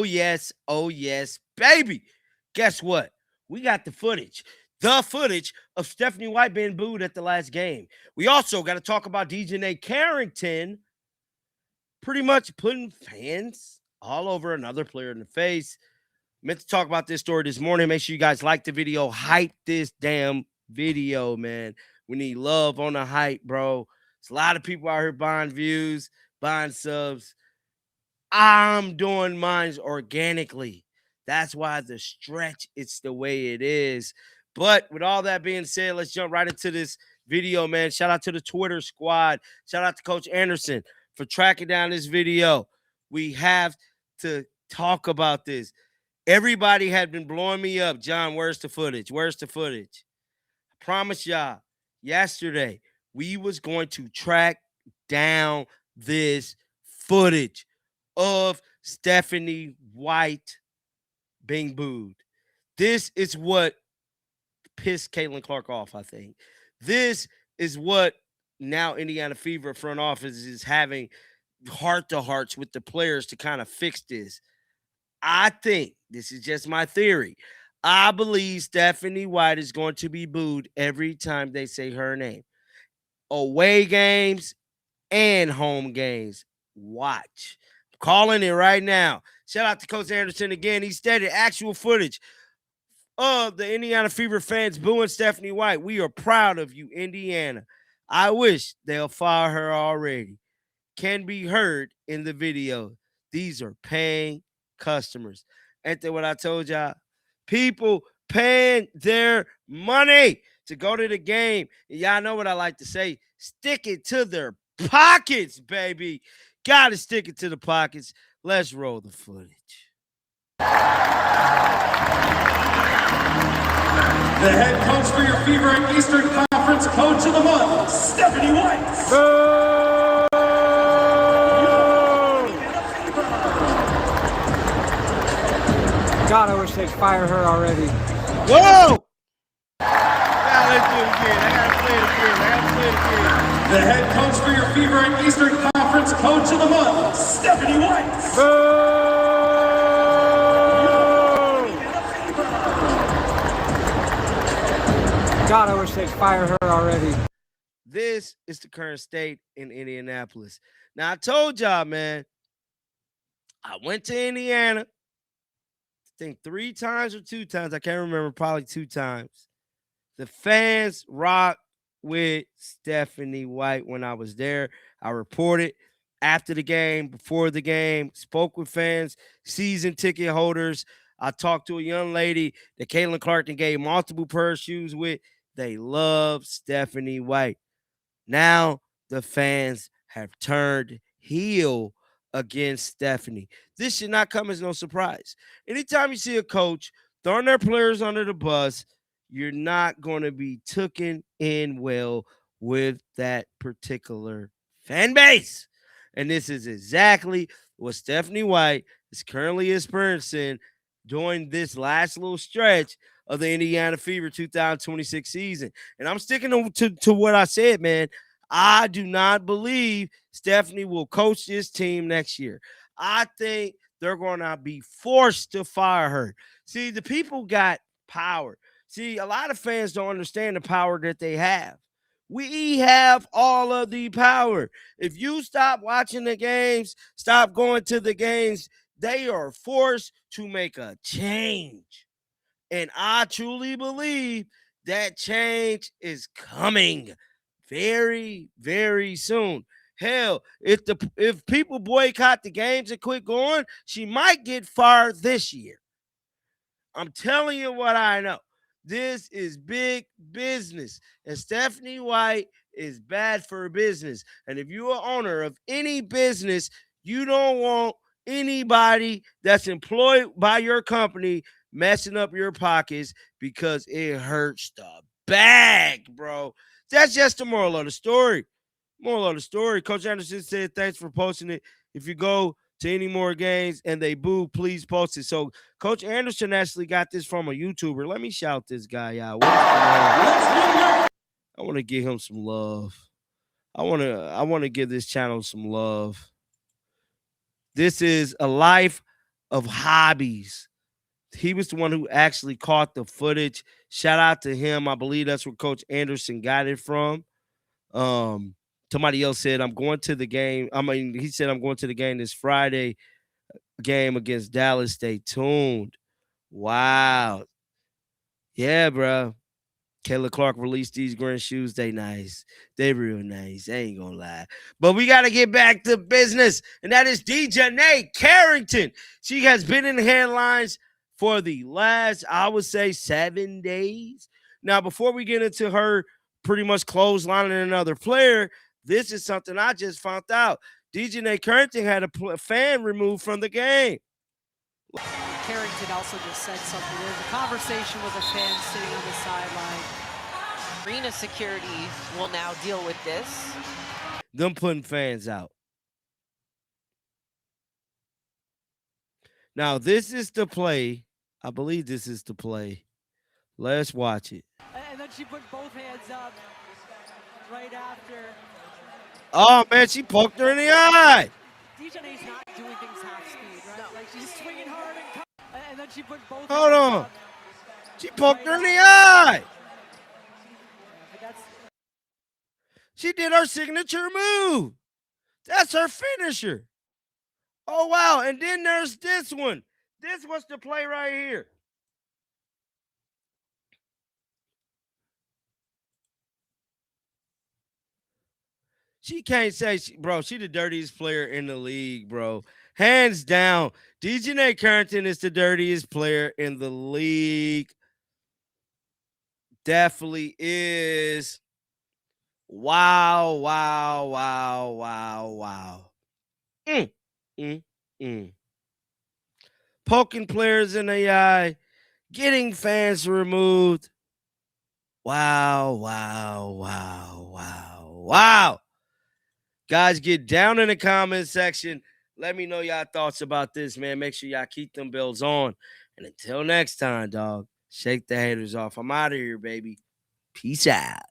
Oh yes, baby. Guess what? We got the footage. The footage of Stephanie White being booed at the last game. We also got to talk about Dijonai Carrington pretty much putting fans all over another player in the face. Meant to talk about this story this morning. Make sure you guys like the video. Hype this damn video, man. We need love on the hype, bro. There's a lot of people out here buying views, buying subs. I'm doing mines organically. That's why the stretch, it's the way it is. But with all that being said, let's jump right into this video, man. Shout out to the Twitter squad. Shout out to Coach Anderson for tracking down this video. We have to talk about this. Everybody had been blowing me up. John, where's the footage? Where's the footage? I promise y'all, yesterday, we was going to track down this footage of Stephanie White being booed. This is what pissed Caitlin Clark off, I think. This is what now Indiana Fever front office is having heart-to-hearts with the players to kind of fix this. I think, this is just my theory, I believe Stephanie White is going to be booed every time they say her name. Away games and home games. Watch. I'm calling it right now. Shout out to Coach Anderson again. He stated actual footage of the Indiana Fever fans booing Stephanie White. We are proud of you, Indiana. I wish they'll fire her already. Can be heard in the video. These are paying customers. Ain't that what I told y'all? People paying their money to go to the game. Y'all know what I like to say. Stick it to their pockets, baby. Gotta stick it to the pockets. Let's roll the footage. The head coach for your Fever and Eastern Conference, Coach of the Month, Stephanie White. God, I wish they'd fire her already. Whoa! Now let's do it again. I gotta play it again. The head coach for your Fever and Eastern Conference, Coach of the Month, Stephanie White. God, I wish they'd fire her already. This is the current state in Indianapolis. Now, I told y'all, man, I went to Indiana, I think 3 times or 2 times. I can't remember, probably 2 times. The fans rock with Stephanie White when I was there. I reported after the game, before the game, spoke with fans, season ticket holders. I talked to a young lady that Caitlin Clark gave multiple pair of shoes with. They love Stephanie White. Now the fans have turned heel against Stephanie. This should not come as no surprise. Anytime you see a coach throwing their players under the bus, you're not going to be taken in well with that particular fan base. And this is exactly what Stephanie White is currently experiencing during this last little stretch of the Indiana Fever 2026 season. And I'm sticking to what I said, man. I do not believe Stephanie will coach this team next year. I think they're going to be forced to fire her. See, the people got power. See, a lot of fans don't understand the power that they have. We have all of the power. If you stop watching the games, stop going to the games, they are forced to make a change. And I truly believe that change is coming very, very soon. Hell, if people boycott the games and quit going, she might get fired this year. I'm telling you what I know. This is big business. And Stephanie White is bad for business. And if you're an owner of any business, you don't want anybody that's employed by your company messing up your pockets because it hurts the bag, bro. That's just the moral of the story. Moral of the story. Coach Anderson said, thanks for posting it. If you go to any more games and they boo, please post it. So Coach Anderson actually got this from a YouTuber. Let me shout this guy out. I want to give him some love. I want to give this channel some love. This is a life of hobbies. He was the one who actually caught the footage. Shout out to him. I believe that's where Coach Anderson got it from. Somebody else said, I'm going to the game. He said, I'm going to the game this Friday game against Dallas. Stay tuned. Wow. Yeah, bro. Kayla Clark released these green shoes. They nice. They real nice. I ain't gonna lie. But we got to get back to business. And that is Dijonai Carrington. She has been in the headlines for the last, I would say, 7 days. Now, before we get into her pretty much clotheslining another player, this is something I just found out. Dijonai Carrington had a fan removed from the game. Carrington also just said something. There was a conversation with a fan sitting on the sideline. Arena security will now deal with this. Them putting fans out. Now, this is the play. I believe this is the play. Let's watch it. And then she put both hands up right after. Oh, man, she poked her in the eye. Dijonai's not doing things half speed, right? No. Like she's swinging hard and then she put both Hold hands on. up. She poked her in the eye. She did her signature move. That's her finisher. Oh, wow. And then there's this one. This was the play right here. She can't say, bro, she the dirtiest player in the league, bro. Hands down. Dijonai Carrington is the dirtiest player in the league. Definitely is. Wow, wow, wow, wow, wow. Poking players in the eye, getting fans removed. Wow, wow, wow, wow, wow. Guys, get down in the comment section. Let me know y'all thoughts about this, man. Make sure y'all keep them bells on. And until next time, dog, shake the haters off. I'm out of here, baby. Peace out.